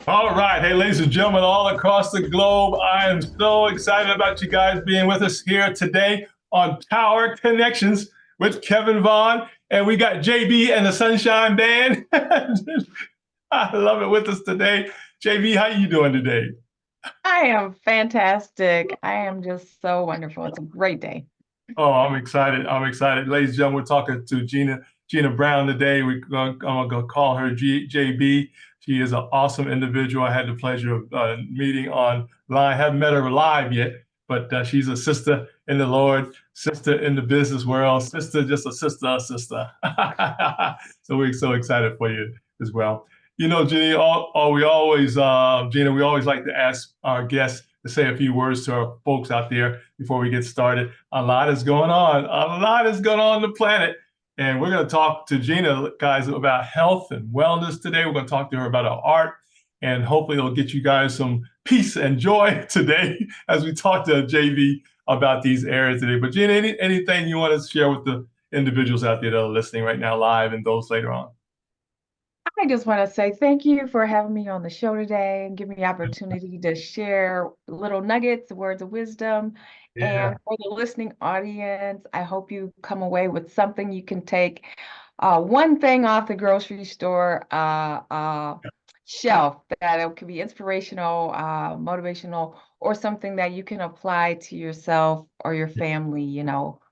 All right. Hey, ladies and gentlemen, all across the globe, I am so excited about you guys being with us here today on Power Connections with Kevin Vaughn. And we got JB and the Sunshine Band. I love it with us today. JB, how you doing today? I am fantastic. I am just so wonderful. It's a great day. Oh, I'm excited. I'm excited. Ladies and gentlemen, we're talking to Jeanna Brown today. I'm going to call her JB. She is an awesome individual. I had the pleasure of meeting online. I haven't met her live yet, but she's a sister in the Lord, sister in the business world, sister, just a sister. So we're so excited for you as well. You know, Jeanna, Jeanna, we always like to ask our guests to say a few words to our folks out there before we get started. A lot is going on. A lot is going on the planet. And we're going to talk to Jeanna, guys, about health and wellness today. We're going to talk to her about her art. And hopefully it'll get you guys some peace and joy today as we talk to JV about these areas today. But Jeanna, anything you want to share with the individuals out there that are listening right now live and those later on? I just want to say thank you for having me on the show today and give me the opportunity to share little nuggets, words of wisdom. Yeah. And for the listening audience, I hope you come away with something you can take one thing off the grocery store shelf that it could be inspirational, motivational, or something that you can apply to yourself or your family,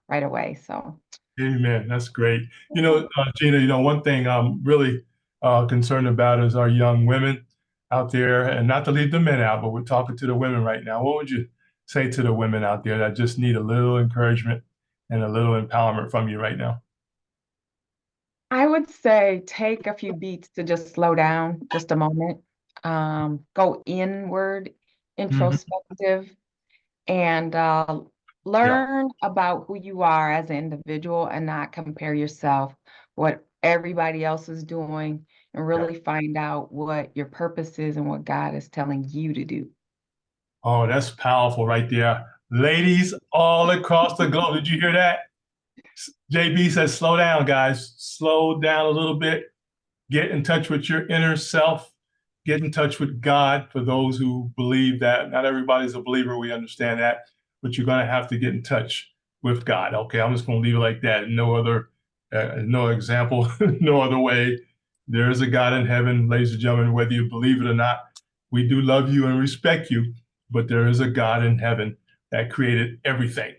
right away. So. Amen. That's great. Jeanna, one thing I'm really concerned about is our young women out there, and not to leave the men out, but we're talking to the women right now. What would you say to the women out there that just need a little encouragement and a little empowerment from you right now? I would say take a few beats to just slow down just a moment, go inward, Hmm. introspective, and Yeah. learn about who you are as an individual and not compare yourself what everybody else is doing and Yeah. really find out what your purpose is and what God is telling you to do. Oh, that's powerful right there. Ladies all across the globe. Did you hear that? JB says, slow down, guys. Slow down a little bit. Get in touch with your inner self. Get in touch with God for those who believe that. Not everybody's a believer. We understand that. But you're going to have to get in touch with God. Okay, I'm just going to leave it like that. No example, no other way. There is a God in heaven, ladies and gentlemen, whether you believe it or not. We do love you and respect you, but there is a God in heaven that created everything.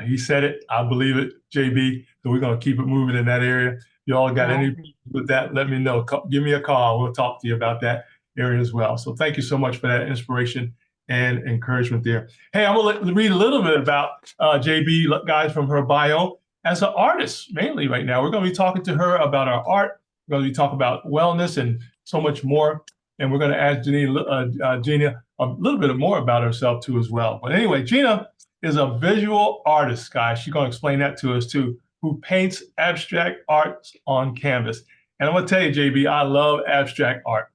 He said it. I believe it, JB. So we're going to keep it moving in that area. You all got Right. any with that? Let me know. Give me a call. We'll talk to you about that area as well. So thank you so much for that inspiration and encouragement there. Hey, I'm going to read a little bit about JB, guys, from her bio. As an artist, mainly right now, we're going to be talking to her about our art. We're going to be talking about wellness and so much more. And we're going to ask Jeanna a little bit more about herself too as well. But anyway, Jeanna is a visual artist, guys. She's going to explain that to us too, who paints abstract art on canvas. And I'm going to tell you, JB, I love abstract art.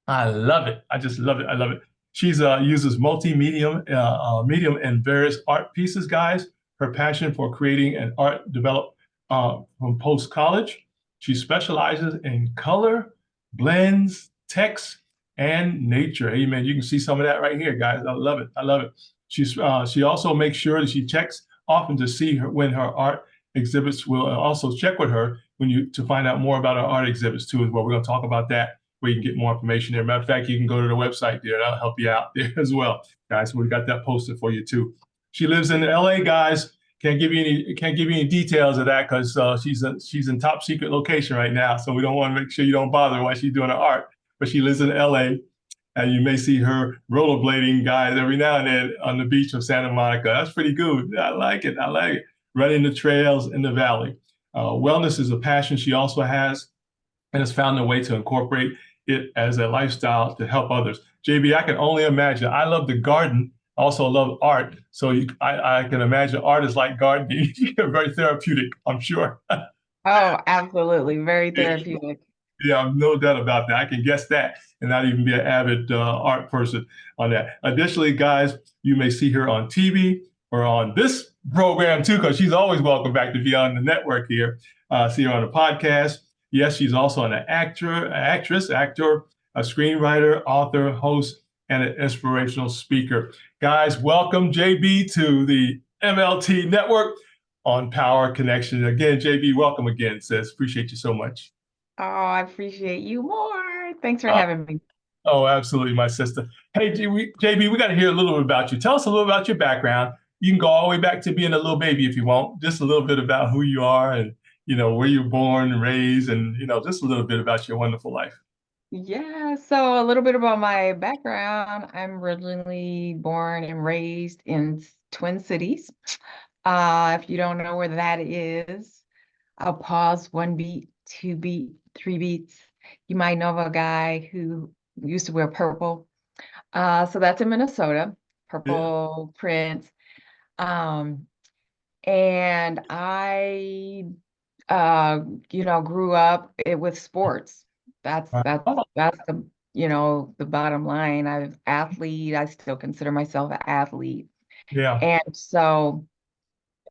I love it. I just love it. I love it. She's uses medium in various art pieces, guys. Her passion for creating an art developed from post college. She specializes in color, blends, text, and nature. Amen. You can see some of that right here, guys. I love it. I love it. She also makes sure that she checks often to see when her art exhibits will also check with her to find out more about her art exhibits too as well. We're going to talk about that where you can get more information there. Matter of fact, you can go to the website there. That'll help you out there as well, guys. We got that posted for you too. She lives in LA, guys. Can't give you any details of that because she's in top secret location right now. So we don't want to make sure you don't bother her while she's doing her art. But she lives in LA, and you may see her rollerblading, guys, every now and then on the beach of Santa Monica. That's pretty good. I like it. I like it. Running the trails in the valley. Wellness is a passion she also has and has found a way to incorporate it as a lifestyle to help others. JB, I can only imagine. I love the garden. I also love art. So I can imagine art is like gardening. Very therapeutic, I'm sure. Oh, absolutely. Very therapeutic. Yeah, no doubt about that. I can guess that and not even be an avid art person on that. Additionally, guys, you may see her on TV or on this program too, because she's always welcome back to be on the network here. See her on a podcast. Yes, she's also an actor, a screenwriter, author, host, and an inspirational speaker. Guys, welcome JB to the MLT Network on Power Connection. Again, JB, welcome again, sis. Appreciate you so much. Oh, I appreciate you more. Thanks for Uh, having me. oh, absolutely, my sister. Hey, JB, we got to hear a little bit about you. Tell us a little about your background. You can go all the way back to being a little baby if you want. Just a little bit about who you are and, where you were born and raised and, just a little bit about your wonderful life. Yeah, so a little bit about my background. I'm originally born and raised in Twin Cities. If you don't know where that is, I'll pause 1 beat, 2 beat, 3 beats. You might know of a guy who used to wear purple. So that's in Minnesota, Yeah. Purple Prince. Um, and I grew up with sports. That's that's Oh, that's the bottom line. I was athlete. I still consider myself an athlete. yeah. And so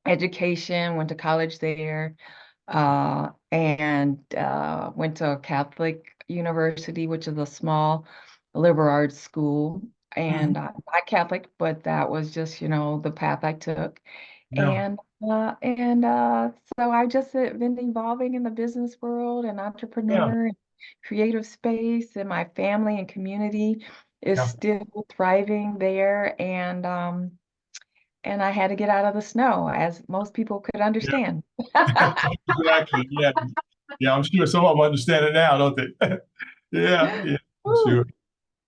education, went to college there, and went to a Catholic university, which is a small liberal arts school. And Mhm. not Catholic, but that was just, the path I took. Yeah. And so I just been evolving in the business world and Yeah. entrepreneur and creative space, and my family and community is Yeah. still thriving there. And I had to get out of the snow, as most people could Yeah. understand. Exactly. Yeah. Yeah. I'm sure some of them understand it now, don't they? Yeah. Yeah. For Woo, sure.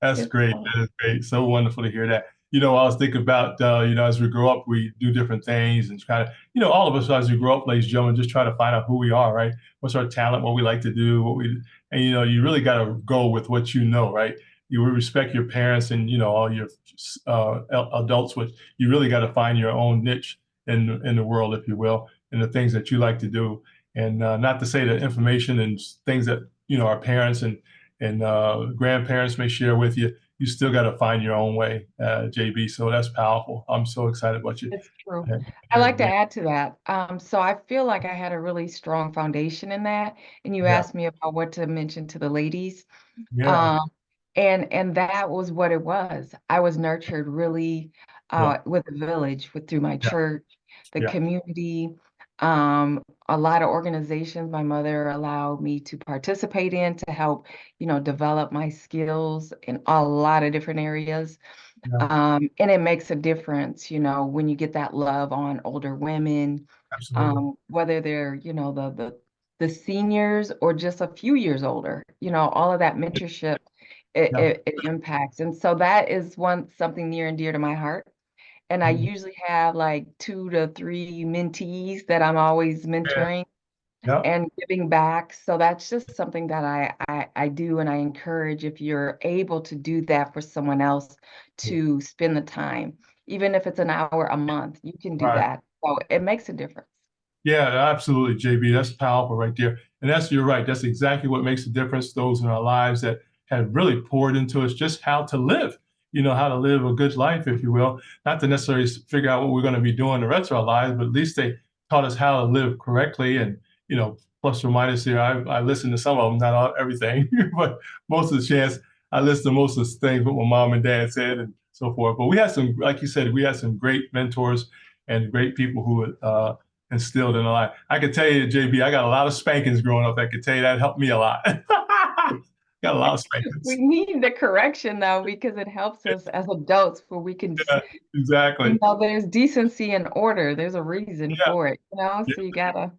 That's it's great. fun. That is great. So wonderful to hear that. I was thinking about, as we grow up, we do different things and kind of, all of us as we grow up, ladies and gentlemen, just try to find out who we are, right? What's our talent, what we like to do, and, you really got to go with what you know, right? You respect your parents and, all your adults, but you really got to find your own niche in the world, if you will, and the things that you like to do. And not to say that information and things that, our parents and grandparents may share with you, you still got to find your own way, JB. So that's powerful. I'm so excited about you. It's true. And I here, like to yeah, add to that. So I feel like I had a really strong foundation in that. And you yeah, asked me about what to mention to the ladies. yeah, Um, and that was what it was. I was nurtured really yeah, with the village, through my yeah, church, the yeah, community, a lot of organizations my mother allowed me to participate in to help, develop my skills in a lot of different areas. yeah, And it makes a difference, when you get that love on older women, absolutely. whether they're, the seniors or just a few years older, all of that mentorship, it, Yeah, it, it impacts. And so that is something near and dear to my heart. And I mhm, usually have like 2 to 3 mentees that I'm always yeah, mentoring yeah, and giving back. So that's just something that I do, and I encourage, if you're able to do that for someone else, to spend the time, even if it's an hour a month, you can do right. that. So it makes a difference. Yeah, absolutely, JB. That's powerful right there. And you're right. That's exactly what makes a difference. Those in our lives that have really poured into us just how to live, how to live a good life, if you will. Not to necessarily figure out what we're going to be doing the rest of our lives, but at least they taught us how to live correctly. And, plus or minus here, I listened to some of them, not everything, but most of the chance, I listened to most of the things what my mom and dad said and so forth. But we had some, like you said, we had some great mentors and great people who instilled in a lot. I could tell you, JB, I got a lot of spankings growing up. I could tell you that helped me a lot. Got a lot of We spankings. need the correction though, because it helps us as adults, where we can, Yeah, exactly. there's decency and order. There's a reason Yeah, for it, yeah, so you gotta,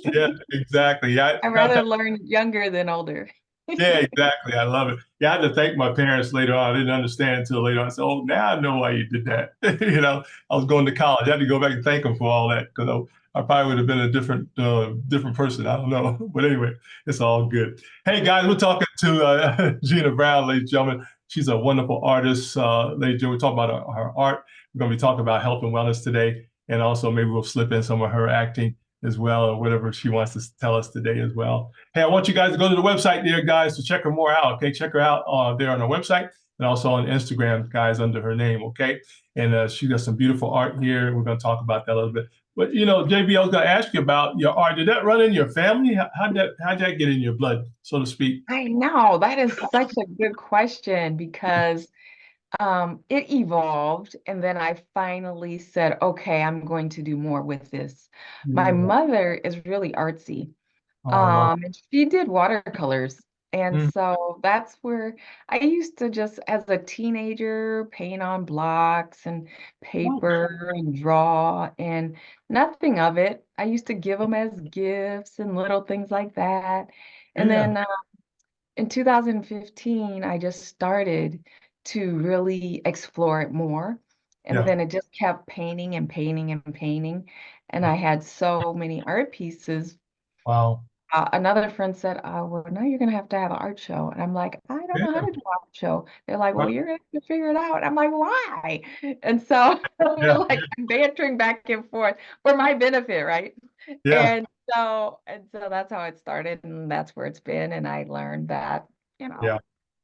yeah, exactly. Yeah, I'd rather learn younger than older. yeah, exactly. I love it. Yeah, I had to thank my parents later on. I didn't understand until later on. I said, "Oh, now I know why you did that." I was going to college. I had to go back and thank them for all that because I probably would have been a different person. I don't know, but anyway, it's all good. Hey guys, we're talking to Jeanna Brown, ladies and gentlemen. She's a wonderful artist, ladies and gentlemen. We talk about her art. We're going to be talking about health and wellness today, and also maybe we'll slip in some of her acting. as well, or whatever she wants to tell us today as well. Hey, I want you guys to go to the website there, guys, to check her more out. Okay, check her out there on her website and also on Instagram, guys, under her name. Okay, and she got some beautiful art here. We're going to talk about that a little bit. But JB, I was going to ask you about your art. Did that run in your family? How'd that get in your blood, so to speak? I know that is such a good question because it evolved, and then I finally said, okay, I'm going to do more with this. My Yeah. mother is really artsy. Oh, I love And she did watercolors. it. And so that's where I used to just, as a teenager, paint on blocks and Okay. paper and draw, and nothing of it. I used to give them as gifts and little things like that. And Yeah. then in 2015, I just started to really explore it more. And Yeah. then it just kept painting and painting and painting. And I had so many art pieces. Wow. Another friend said, well, now you're going to have an art show. And I'm like, I don't know how Yeah. to do an art show. They're like, well, Right. you're going to have to figure it out. I'm like, why? And so we're Yeah. like bantering back and forth for my benefit, right? Yeah. And so that's how it started, and that's where it's been. And I learned that, you Yeah. know,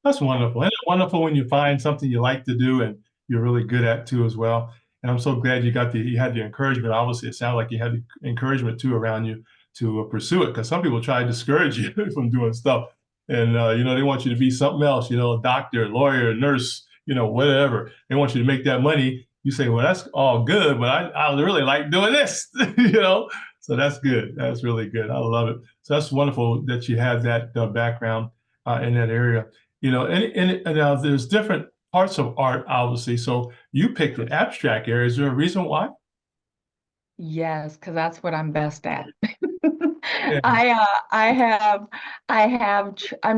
That's wonderful. And it's wonderful when you find something you like to do and you're really good at too as well. And I'm so glad you had the encouragement. Obviously, it sounded like you had the encouragement too around you to pursue it, because some people try to discourage you from doing stuff. And they want you to be something else, a doctor, lawyer, nurse, whatever. They want you to make that money. You say, well, that's all good, but I really like doing this, So that's good. That's really good. I love it. So that's wonderful that you have that background in that area. And now there's different parts of art, obviously. So you picked an abstract area. Is there a reason why? yes, because that's what I'm best at. Yeah, I'm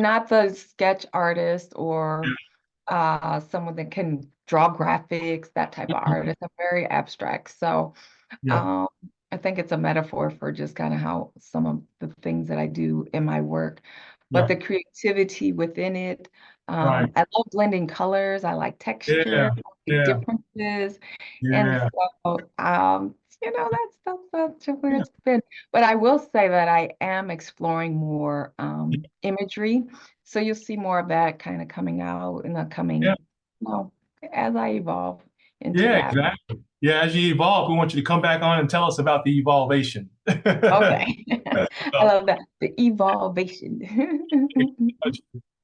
not the sketch artist or someone that can draw graphics, that type of artist. I'm very abstract. So yeah, um, I think it's a metaphor for just kind of how some of the things that I do in my work, but yeah. the creativity within it. Right. I love blending colors. I like texture, Yeah, I like yeah, differences. And yeah, so, that's where yeah, it's been. But I will say that I am exploring more imagery. So you'll see more of that kind of coming out in the yeah, coming, as I evolve into yeah, that. exactly. Yeah, as you evolve, we want you to come back on and tell us about the evolvation. Okay. I love that. The evolvation.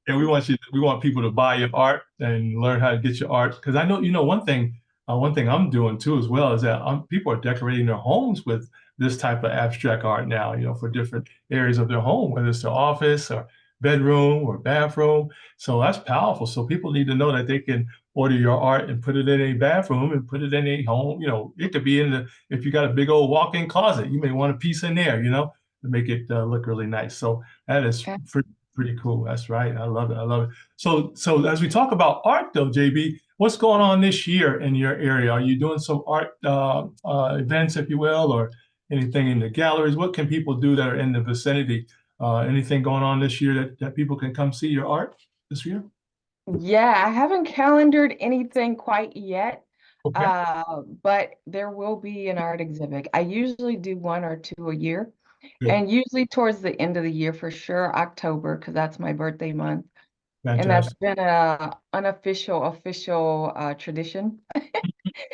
And we want people to buy your art and learn how to get your art. Because I know, one thing I'm doing too as well is that people are decorating their homes with this type of abstract art now, for different areas of their home, whether it's their office or bedroom or bathroom. So that's powerful. So people need to know that they can order your art and put it in a bathroom and put it in a home. It could be if you got a big old walk-in closet, you may want a piece in there, to make it look really nice. So that is pretty cool. That's right. I love it. I love it. So as we talk about art, though, JB, what's going on this year in your area? Are you doing some art events, if you will, or anything in the galleries? What can people do that are in the vicinity? Anything going on this year that people can come see your art this year? Yeah, I haven't calendared anything quite yet, Okay. but there will be an art exhibit. I usually do one or two a year, Good. and usually towards the end of the year for sure, October, because that's my birthday month. And that's Fantastic. been a unofficial, official tradition.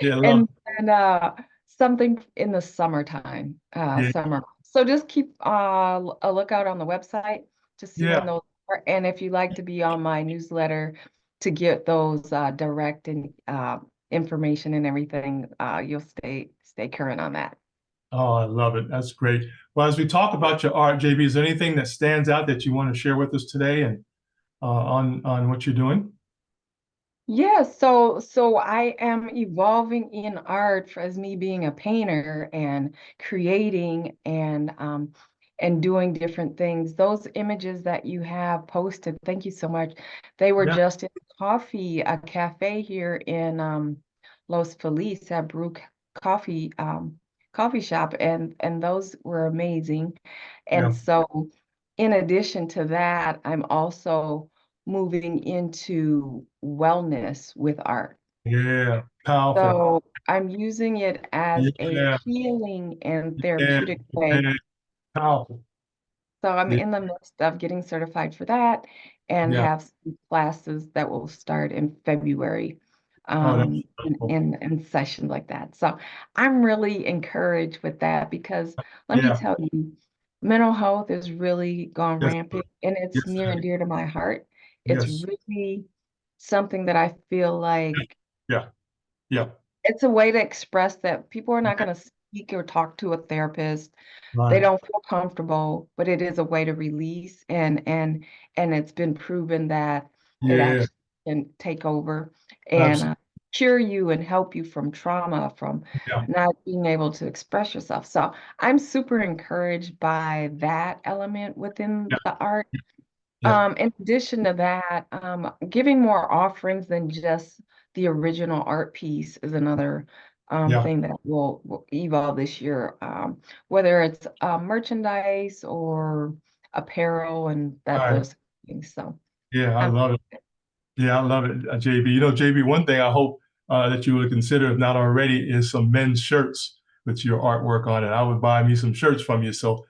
Yeah, love. And then something in the summertime, Yeah, summer. So just keep a lookout on the website to see when yeah. those are. And if you'd like to be on my newsletter to get those direct and information and everything, you'll stay current on that. Oh, I love it. That's great. Well, as we talk about your art, JB, is there anything that stands out that you want to share with us today and on what you're doing? Yeah, so I am evolving in art as me being a painter and creating and doing different things. Those images that you have posted, thank you so much. They were Yeah. just in a cafe here in Los Feliz at Coffee coffee shop, and those were amazing. Yeah. And so in addition to that, I'm also moving into wellness with art. Yeah. Powerful. So I'm using it as a Yeah, healing and yeah, therapeutic way. yeah, powerful. So I'm Yeah, in the midst of getting certified for that and yeah. have some classes that will start in February, Oh, that's wonderful. in sessions like that. So I'm really encouraged with that because let me Yeah, tell you, mental health is really gone yes, rampant and yes, it's near and dear to my heart. It's yes, really something that I feel like yeah, yeah. it's a way to express that people are not going to speak or talk to a therapist. They Right. don't feel comfortable, but it is a way to release and it's been proven that it Yeah, actually can take over and absolutely. cure you and help you from trauma, from Yeah, not being able to express yourself. So I'm super encouraged by that element within yeah, the art. yeah, In addition to that, giving more offerings than just the original art piece is another yeah. thing that will evolve this year, whether it's merchandise or apparel and that Right. those things. So Yeah, I I'm love it. Yeah, I love it, JB. You know, JB, one thing I hope that you would consider, if not already, is some men's shirts with your artwork on it. I would buy me some shirts from you, so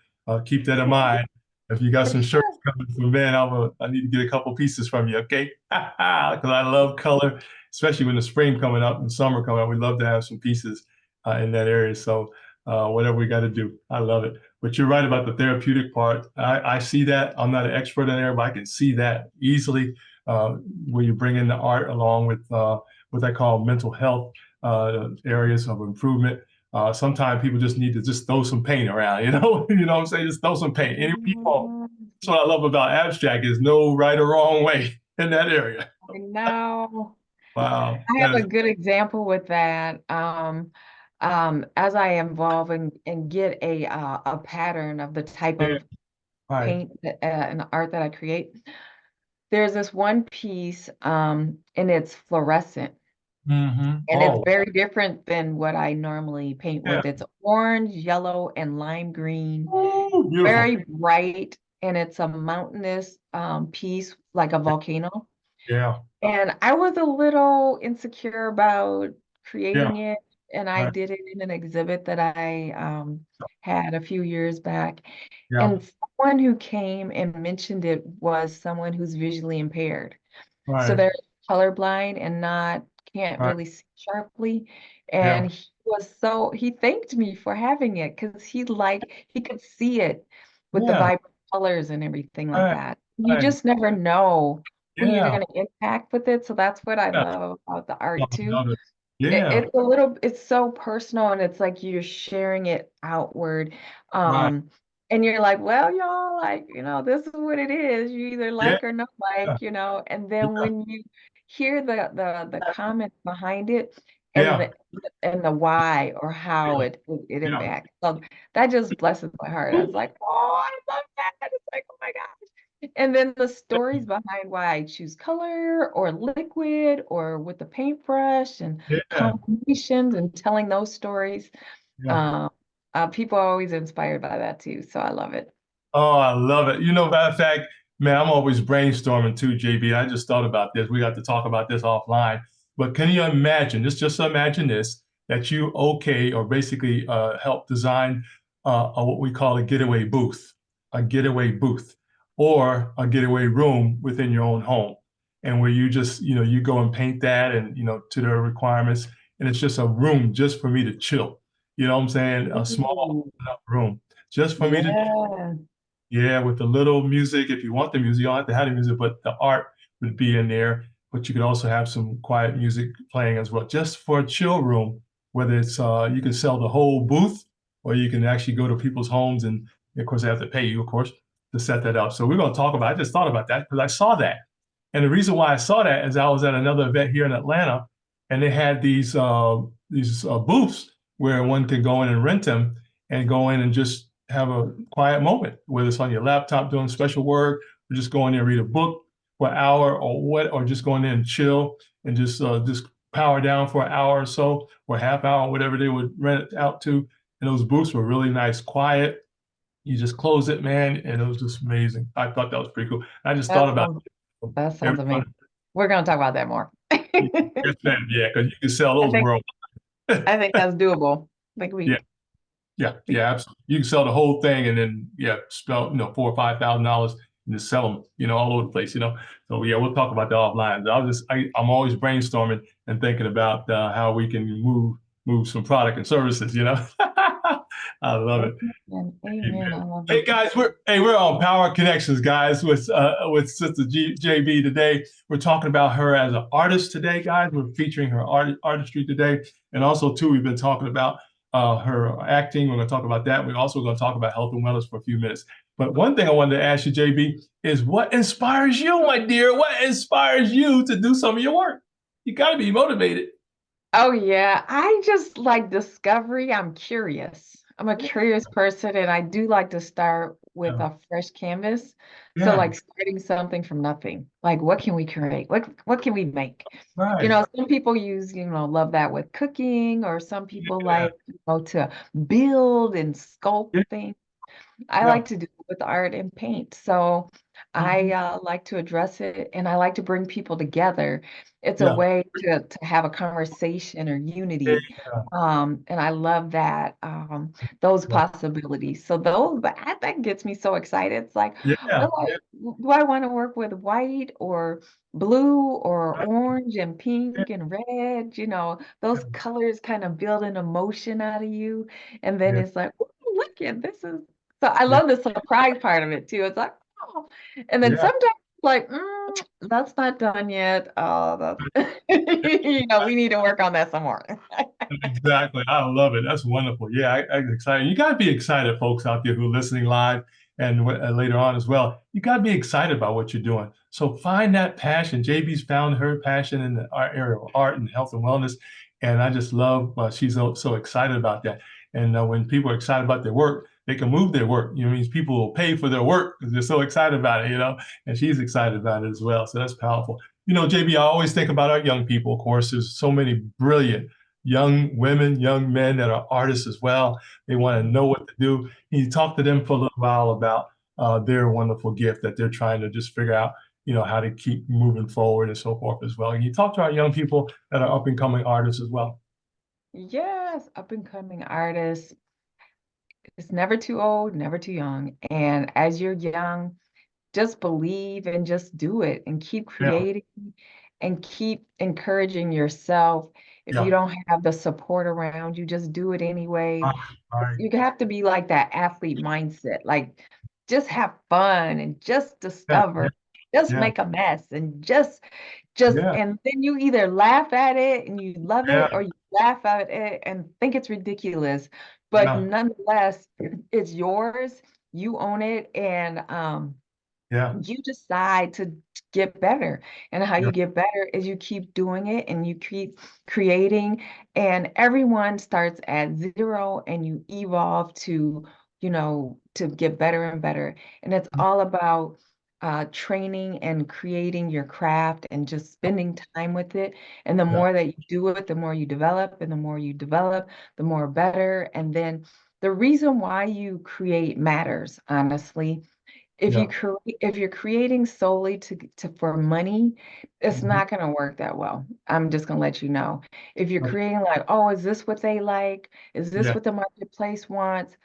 keep that in mind. If you got for some shirts sure. coming from men, I need to get a couple pieces from you, okay? Because I love color, especially when the spring coming up and summer coming up. We love to have some pieces in that area. So whatever we got to do, I love it. But you're right about the therapeutic part. I see that. I'm not an expert in there, but I can see that easily uh, where you bring in the art along with what I call mental health areas of improvement. Sometimes people just need to just throw some paint around, you know what I'm saying? Just throw some paint. Any people, that's what I love about abstract is no right or wrong way in that area. I know. Wow, I that have is a good example with that. As I evolve and get a pattern of the type yeah, of right. paint and art that I create, there's this one piece, and it's fluorescent, and it's Oh, very different than what I normally paint yeah. with. It's orange, yellow, and lime green, Ooh, beautiful. very bright, and it's a mountainous piece like a volcano. Yeah, And I was a little insecure about yeah, creating it, and I right. did it in an exhibit that I had a few years back. Yeah, And someone who came and mentioned it was someone who's visually impaired. So right, they're colorblind and not can't right. really see sharply. Yeah, And he thanked me for having it because he could see it with the yeah, vibrant colors and everything like right, that. You right. just never know who you're Yeah, going to impact with it. So that's what I yeah. love about the I art too. love it. Yeah, It's so personal and it's like you're sharing it outward. right. And you're like, well, y'all, like, this is what it is. You either Yeah, like or not like, and then yeah, when you hear the comments behind it and yeah, the why or how yeah, it yeah. impacts. So that just blesses my heart. I was like, oh, I love that. It's like, oh my gosh. And then the stories behind why I choose color or liquid or with the paintbrush and Yeah, combinations and telling those stories. yeah. Um, People are always inspired by that too, so I love it. Oh, I love it. You know, matter of fact, man, I'm always brainstorming too, JB. I just thought about this. We got to talk about this offline. But can you imagine, just imagine this, that you okay or basically help design what we call a getaway booth, or a getaway room within your own home. And where you just, you go and paint that and, to the requirements. And it's just a room just for me to chill. You know what I'm saying? A small Ooh, enough room just for me to yeah. yeah, with the little music, if you want the music, you don't have to have the music, but the art would be in there. But you could also have some quiet music playing as well, just for a chill room, whether it's you can sell the whole booth or you can actually go to people's homes and of course they have to pay you, of course, to set that up. So we're going to talk about, I just thought about that because I saw that. And the reason why I saw that is I was at another event here in Atlanta and they had these booths where one could go in and rent them and go in and just have a quiet moment, whether it's on your laptop doing special work, or just go in there and read a book for an hour, or just go in there and chill and just power down for an hour or so, or half hour, whatever they would rent it out to. And those booths were really nice, quiet. You just close it, man, and it was just amazing. I thought that was pretty cool. I just thought That about sounds it. that sounds Everyone, amazing. We're gonna talk about that more. yes, man, yeah, because you can sell I those think world. I think that's doable. Like Yeah, we absolutely. You can sell the whole thing and then spell $4,000 or $5,000 and just sell them, all over the place. So yeah, we'll talk about that offline. I'm always brainstorming and thinking about how we can move some product and services. I love it. Amen. Amen. Amen. I love Hey it. guys, we're on Power Connections, guys, with Sister JB today. We're talking about her as an artist today, guys. We're featuring her artistry today, and also too, we've been talking about her acting. We're going to talk about that. We're also going to talk about health and wellness for a few minutes. But one thing I wanted to ask you, JB, is what inspires you, my dear? What inspires you to do some of your work? You got to be motivated. Oh yeah, I just like discovery. I'm curious. I'm a curious person and I do like to start with Yeah, a fresh canvas. So yeah, like starting something from nothing. Like what can we create? What can we make? right. Some people use, love that with cooking or some people Yeah, like, to build and sculpt yeah, things. I yeah. like to do it with art and paint. So I Mhm. like to address it and I like to bring people together. It's a Yeah, way to have a conversation or unity. And I love that, those yeah, possibilities. So that gets me so excited. It's like, yeah, yeah. do I want to work with white or blue or orange and pink and red? Those colors kind of build an emotion out of you. And then Yeah, it's like, "Ooh, look at this is so I yeah, love the surprise part of it too. It's like, oh, and then yeah, sometimes like, that's not done yet. Oh, that's we need to work on that some more. exactly. I love it. That's wonderful. Yeah, I'm excited. You got to be excited, folks out there who are listening live and later on as well. You got to be excited about what you're doing. So find that passion. JB's found her passion in the art area of art and health and wellness. And I just love she's so excited about that. And when people are excited about their work, they can move their work. It means people will pay for their work because they're so excited about it. And she's excited about it as well. So that's powerful. JB, I always think about our young people. Of course, there's so many brilliant young women, young men that are artists as well. They want to know what to do. You talk to them for a little while about their wonderful gift that they're trying to just figure out, how to keep moving forward and so forth as well. And you talk to our young people that are up and coming artists as well. Yes, up and coming artists. It's never too old, never too young. And as you're young, just believe and just do it and keep Yeah, creating and keep encouraging yourself. If you yeah. don't have the support around you, just do it anyway. All right. You have to be like that athlete mindset, like just have fun and just Yeah, discover, just yeah, make a mess and just yeah, and then you either laugh at it and you love yeah, it or you laugh at it and think it's ridiculous. But yeah, nonetheless, it's yours. You own it and yeah, you decide to get better. And how yeah, you get better is you keep doing it and you keep creating. And everyone starts at zero and you evolve to get better and better. And it's all about training and creating your craft and just spending time with it. And the yeah, more that you do it, the more you develop, and the more you develop, the more better. And then the reason why you create matters, honestly yeah. if you're creating solely to for money, it's Mhm. not going to work that well. I'm just going to let you know. If you're creating like, oh, is this what they like? Is this Yeah, what the marketplace wants?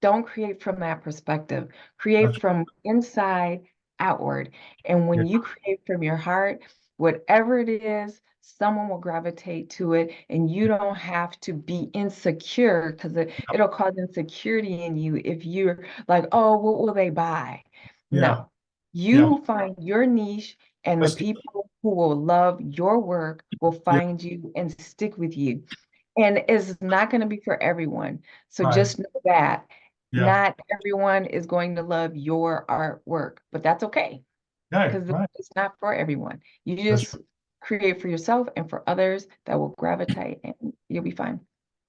Don't create from that perspective. Create that's from inside outward. And yeah, when you create from your heart, whatever it is, someone will gravitate to it, and you don't have to be insecure because it'll cause insecurity in you if you're like, oh, what will they buy? yeah, No, yeah. you find your niche, and the That's good. people who will love your work will Yeah, find you and stick with you. And it's not going to be for everyone. So right. just know that Yeah, not everyone is going to love your artwork, but that's okay right, because right. it's not for everyone. You That's just create for yourself and for others that will gravitate and you'll be fine.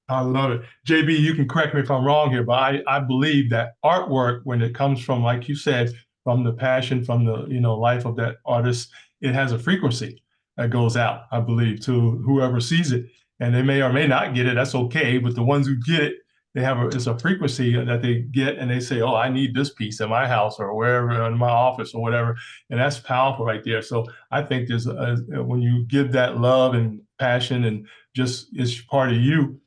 I love it. JB, you can correct me if I'm wrong here, but I believe that artwork, when it comes from, like you said, from the passion, from the, life of that artist, it has a frequency that goes out, I believe, to whoever sees it. And they may or may not get it. That's okay. But the ones who get it, they have it's a frequency that they get, and they say, "Oh, I need this piece in my house or wherever in my office or whatever," and that's powerful right there. So I think there's when you give that love and passion and just it's part of you,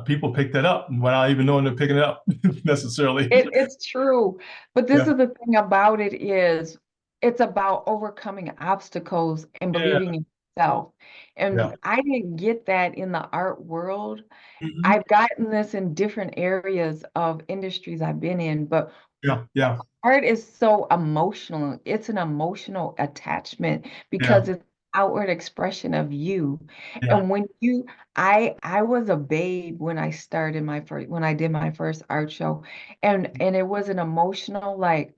people pick that up without even knowing they're picking it up necessarily. It's true. But this Yeah, is the thing about it is it's about overcoming obstacles and yeah, believing in yourself. yeah. And I didn't get that in the art world. Mhm. I've gotten this in different areas of industries I've been in, but Yeah, yeah, art is so emotional. It's an emotional attachment yeah, because it's outward expression of you. yeah. And I was a babe when I started my first when I did my first art show. And it was an emotional like,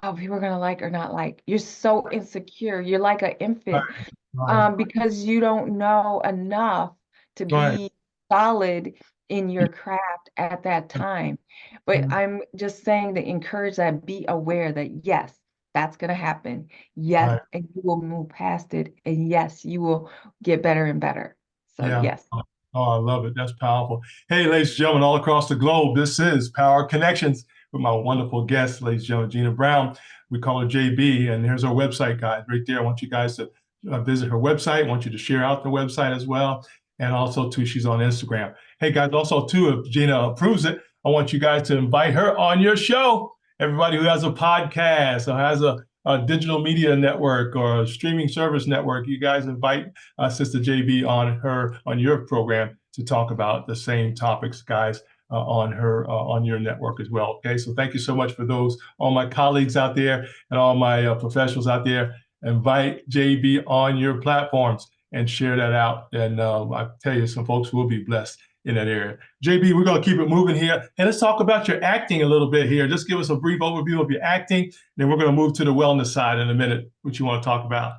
oh, people are gonna like or not like. You're so insecure. You're like an Right, infant right, because you don't know enough to right. be solid in your craft at that time. But Mhm. I'm just saying to encourage that be aware that yes, that's going to happen. Yes, Right. and you will move past it. And yes, you will get better and better. So Yeah. yes. Oh, I love it. That's powerful. Hey, ladies and gentlemen, all across the globe, this is Power Connections with my wonderful guest, ladies and gentlemen, Jeanna Brown. We call her JB, and here's our website, guys, right there. I want you guys to visit her website. I want you to share out the website as well. And also, too, she's on Instagram. Hey, guys, also, too, if Gina approves it, I want you guys to invite her on your show. Everybody who has a podcast or has a digital media network or a streaming service network, you guys invite Sister JB on your program to talk about the same topics, guys, on your network as well. Okay, so thank you so much for those all my colleagues out there and all my professionals out there. Invite JB on your platforms and share that out. And I tell you, some folks will be blessed in that area. JB, we're going to keep it moving here. And let's talk about your acting a little bit here. Just give us a brief overview of your acting. Then we're going to move to the wellness side in a minute, what you want to talk about.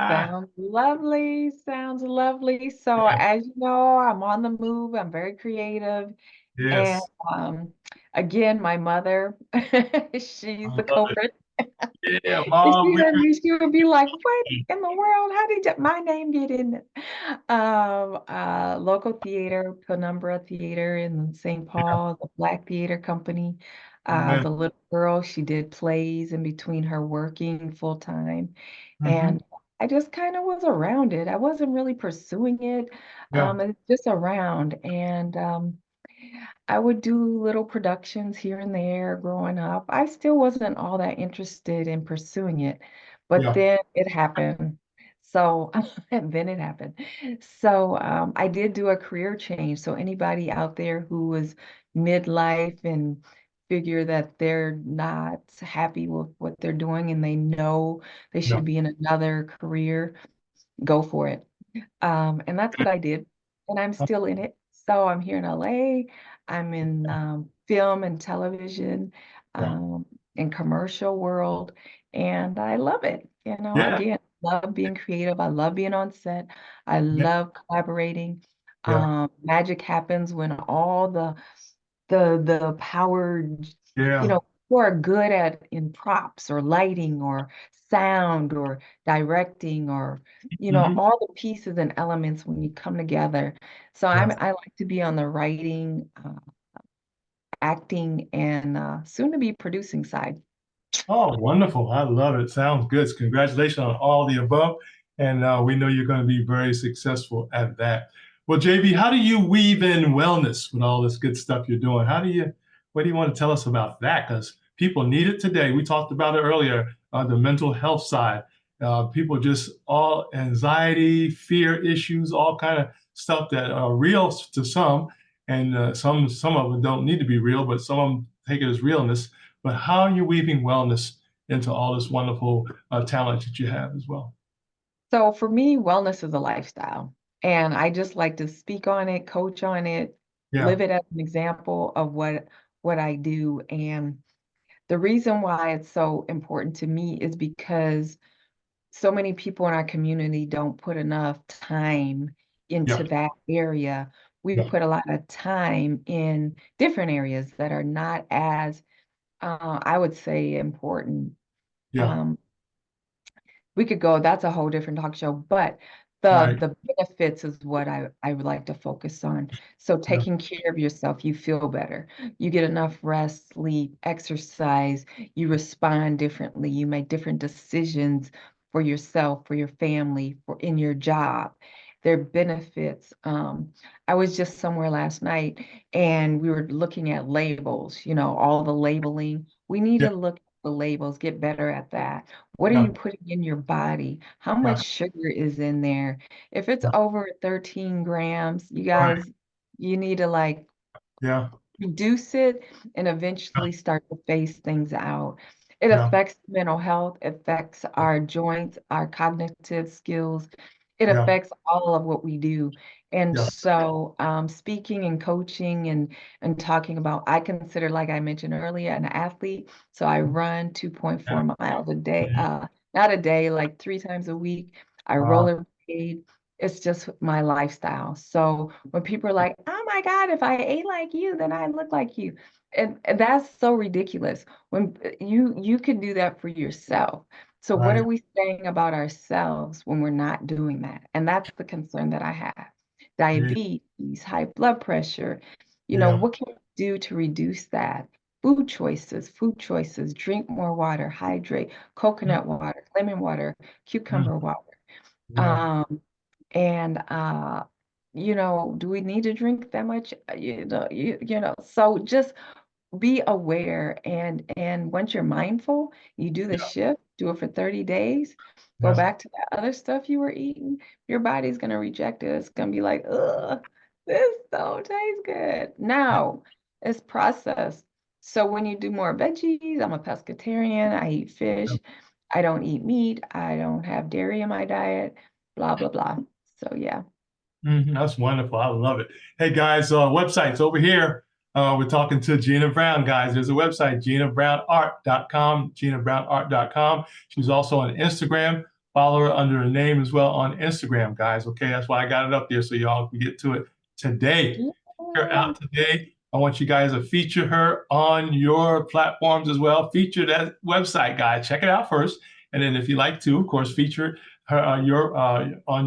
Sounds lovely. Sounds lovely. So as you know, I'm on the move. I'm very creative. And Yes, um, again, my mother, I she's the love it. culprit. Yeah, If mom, she we heard me, she would be like, "What in the world? How did my name get in it?" Local theater, Penumbra Theater in St. Paul, the Black Theater Company. yeah, The little girl, she did plays in between her working full time, hmm and I just kind of was around it. I wasn't really pursuing it. yeah, It's just around, and I would do little productions here and there growing up. I still wasn't all that interested in pursuing it, but yeah, then it happened. So, and then it happened. So, I did do a career change. So, anybody out there who was midlife and figure that they're not happy with what they're doing and they know they yeah, should be in another career, go for it. And that's what I did. And I'm still in it. So I'm here in LA. I'm in film and television, yeah, um, in commercial world, and I love it. yeah, Again, love being creative. I love being on set. I yeah, love collaborating. yeah, Magic happens when all the powered, yeah. who are good at in props or lighting or sound or directing or hmm all the pieces and elements when you come together. So yeah. I like to be on the writing, acting, and soon to be producing side. Oh, wonderful. I love it. Sounds good. Congratulations on all the above. And we know you're going to be very successful at that. Well, JB, how do you weave in wellness with all this good stuff you're doing? What do you want to tell us about that? Because people need it today. We talked about it earlier, the mental health side. People just all anxiety, fear issues, all kind of stuff that are real to some. And some of them don't need to be real, but some of them take it as realness. But how are you weaving wellness into all this wonderful talent that you have as well? So for me, wellness is a lifestyle, and I just like to speak on it, coach on it, Yeah, live it as an example of what I do. And the reason why it's so important to me is because so many people in our community don't put enough time yeah, into that area. We yeah, put a lot of time in different areas that are not as, I would say, important. yeah, Um, we could go, that's a whole different talk show, but the Right. the benefits is what I would like to focus on. So Yeah. taking care of yourself, you feel better. You get enough rest, sleep, exercise, you respond differently, you make different decisions for yourself, for your family, for in your job. There are benefits. I was just somewhere last night and we were looking at labels, all the labeling. We need Yeah. to look at the labels, get better at that. What are Yeah. you putting in your body? How much Yeah. sugar is in there? If it's Yeah. over 13 grams, you Right. guys, you need to like Yeah. reduce it and Yeah. eventually start to phase things out. It Yeah. affects mental health, affects our joints, our cognitive skills. It Yeah. affects all of what we do. And Yeah. so, speaking and coaching and talking about, I consider, like I mentioned earlier, an athlete. So I run 2.4 Yeah. miles a day, Mhm. not a day, like 3 times a week. I Wow. rollerblade. It's just my lifestyle. So when people are like, "Oh my God, if I ate like you, then I look like you." And that's so ridiculous. When you can do that for yourself. So what are Right. we saying about ourselves when we're not doing that? And that's the concern that I have. Yeah. Diabetes, high blood pressure, Yeah. what can we do to reduce that? Food choices, drink more water, hydrate, Yeah. coconut water, lemon water, Mhm. cucumber water. Yeah. Um, and do we need to drink that much? So just be aware and once you're mindful, you do the Yeah. shift, do it for 30 days, go Yeah. back to that other stuff you were eating, your body's gonna reject it. It's gonna be like, ugh, this don't taste good. Now it's processed. So when you do more veggies, I'm a pescatarian, I eat fish, I don't eat meat, I don't have dairy in my diet, blah, blah, blah. So yeah. That's wonderful. I love it. Hey guys, websites over here. We're talking to Jeanna Brown, guys. There's a website, JeannaBrownArt.com, JeannaBrownArt.com. She's also on Instagram. Follow her under her name as well on Instagram, guys. Okay, that's why I got it up there so y'all can get to it today. Her Yeah. out today. I want you guys to feature her on your platforms as well. Feature that website, guys. Check it out first, and then if you like to, of course, feature her on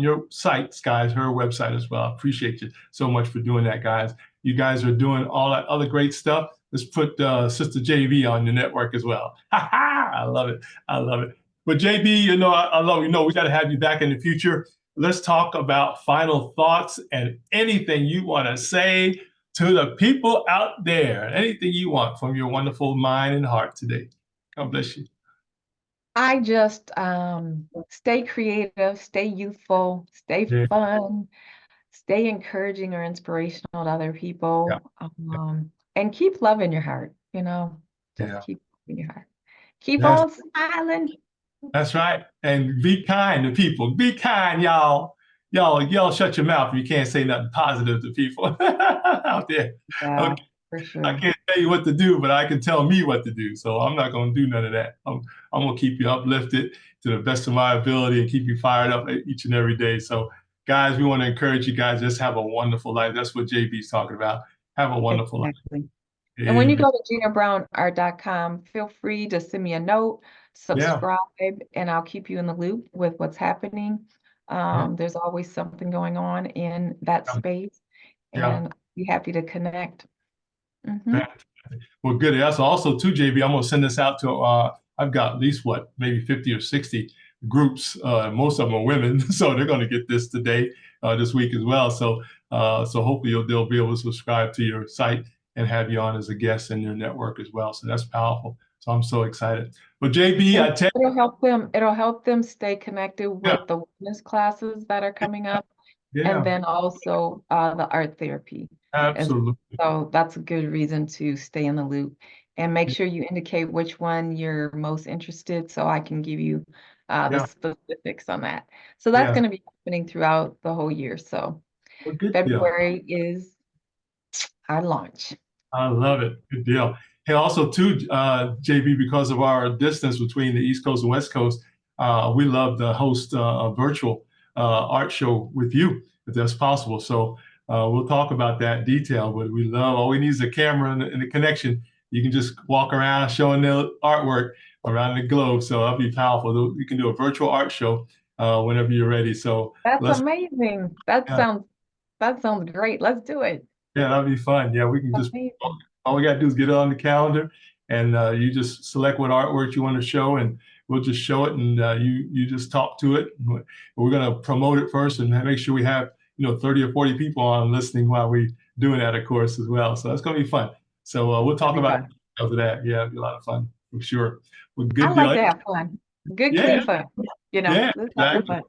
your sites, guys. Her website as well. I appreciate you so much for doing that, guys. You guys are doing all that other great stuff. Let's put Sister JB on your network as well. Ha ha! I love it. I love it. But JB, I love we got to have you back in the future. Let's talk about final thoughts and anything you want to say to the people out there. Anything you want from your wonderful mind and heart today. God bless you. I just stay creative, stay youthful, stay Yeah, fun, stay encouraging or inspirational to other yeah, people, and keep loving your heart, just yeah. keep loving your heart. Keep That's on smiling. that's right. And be kind to people. Be kind, y'all. Y'all shut your mouth if you can't say nothing positive to people out there. Yeah, Okay. for I sure. can't tell you what to do, but I can tell me what to do. So I'm not going to do none of that. I'm going to keep you uplifted to the best of my ability and keep you fired up each and every day. So, guys, we want to encourage you guys just have a wonderful life. That's what JB's talking about. Have a wonderful life. Exactly. And when you Amen. go to JeannaBrownArt.com, feel free to send me a note, Yeah. subscribe, and I'll keep you in the loop with what's happening. Yeah. There's always something going on in that space, Yeah. and I'd be happy to connect. Hmm. Fantastic. Well, good. That's also too, JB. I'm gonna send this out to. I've got at least what, maybe 50 or 60 groups. Most of them are women, so they're gonna get this today, this week as well. So hopefully they'll be able to subscribe to your site and have you on as a guest in your network as well. So that's powerful. So I'm so excited. But JB, And I tell it'll help them stay connected you, with the wellness classes that are coming up, and yeah, then also the art therapy. And absolutely. so that's a good reason to stay in the loop and make sure you indicate which one you're most interested so I can give you the Yeah, specifics on that. So that's yeah. going to be happening throughout the whole year. So Well, good deal. February is our launch. I love it. Good deal. Hey, also too, JB, because of our distance between the East Coast and West Coast, we love to host a virtual art show with you, if that's possible. So we'll talk about that in detail. But we love all we need is a camera and a connection. You can just walk around showing the artwork around the globe. So that'll be powerful. You can do a virtual art show whenever you're ready. So That's let's, amazing. That sounds great. Let's do it. yeah, that'll be fun. Yeah, we can just, Amazing. all we got to do is get it on the calendar, and you just select what artwork you want to show, and we'll just show it, and you just talk to it. We're going to promote it first and make sure we have 30 or 40 people on listening while we doing that, of course, as well. So that's going to be fun. So we'll talk That'd be about fun. after that. Yeah, it'll be a lot of fun for sure. Well, I good like deal. to have fun. Good, Yeah, clean fun. yeah, Let's have some exactly, fun.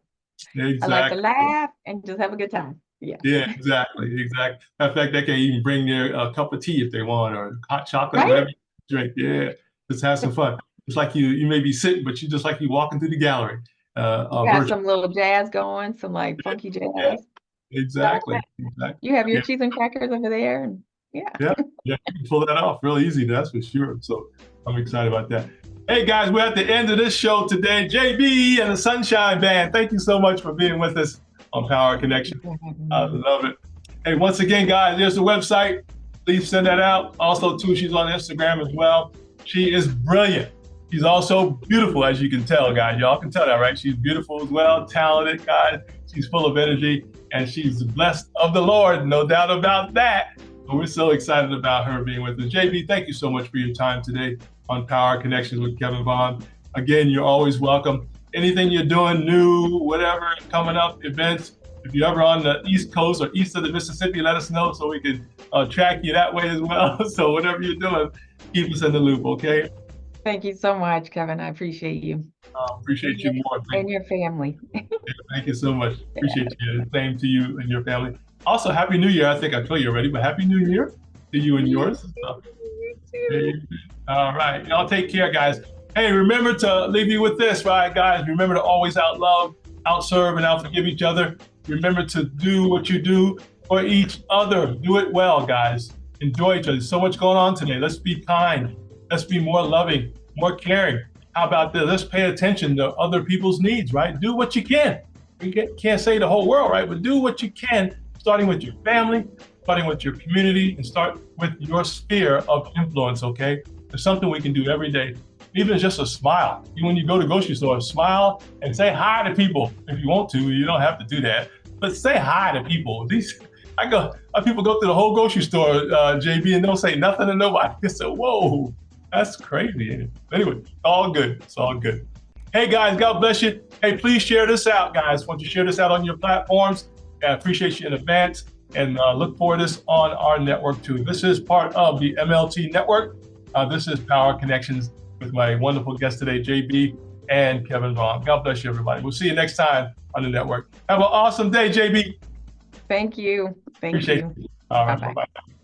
I like to exactly. laugh and just have a good time. Yeah. Yeah, exactly, exactly. In fact, they can even bring their cup of tea if they want, or hot chocolate, Right? whatever you drink. Yeah, just have some fun. It's like you may be sitting, but you just like you walking through the gallery, You got virtual. some little jazz going, some like funky Yeah, jazz. I love exactly, that. exactly. You have your Yeah, cheese and crackers over there. And yeah. yeah, yeah. You can pull that off real easy. That's for sure. So I'm excited about that. Hey guys, we're at the end of this show today. JB and the Sunshine Band. Thank you so much for being with us on Power Thank you Connection. for having I me. love it. Hey, once again, guys, there's the website. Please send that out. Also, too, she's on Instagram as well. She is brilliant. She's also beautiful, as you can tell, guys. Y'all can tell that, right? She's beautiful as well, talented, guys. She's full of energy, and she's blessed of the Lord, no doubt about that. But we're so excited about her being with us. JB, thank you so much for your time today on Power Connections with Kevin Vaughn. Again, you're always welcome. Anything you're doing new, whatever, coming up, events, if you're ever on the East Coast or east of the Mississippi, let us know so we can track you that way as well. So whatever you're doing, keep us in the loop, okay? Thank you so much, Kevin. I appreciate you Appreciate you more. and your family. Thank you so much. Yeah. Appreciate you. Same to you and your family. Also, Happy New Year. I think I told you already, but Happy New Year to you and You yours. too. You too. All right. Y'all take care, guys. Hey, remember to leave you with this, right, guys? Remember to always out love, out serve, and out forgive each other. Remember to do what you do for each other. Do it well, guys. Enjoy each other. There's so much going on today. Let's be kind. Let's be more loving, more caring. How about this? Let's pay attention to other people's needs, right? Do what you can. You can't say the whole world, right? But do what you can, starting with your family, starting with your community, and start with your sphere of influence, okay? There's something we can do every day. Even just a smile. When you go to the grocery store, smile and say hi to people. If you want to, you don't have to do that. But say hi to people. People go through the whole grocery store, JB, and don't say nothing to nobody. I said, whoa, that's crazy. Anyway, it's all good. It's all good. Hey guys, God bless you. Hey, please share this out, guys. Why don't you share this out on your platforms? I appreciate you in advance, and look for this on our network too. This is part of the MLT network. This is Power Connections with my wonderful guest today, JB and Kevin Vaughn. God bless you, everybody. We'll see you next time on the network. Have an awesome day, JB. Thank you. Thank Appreciate you. you. All right, Bye-bye. bye-bye.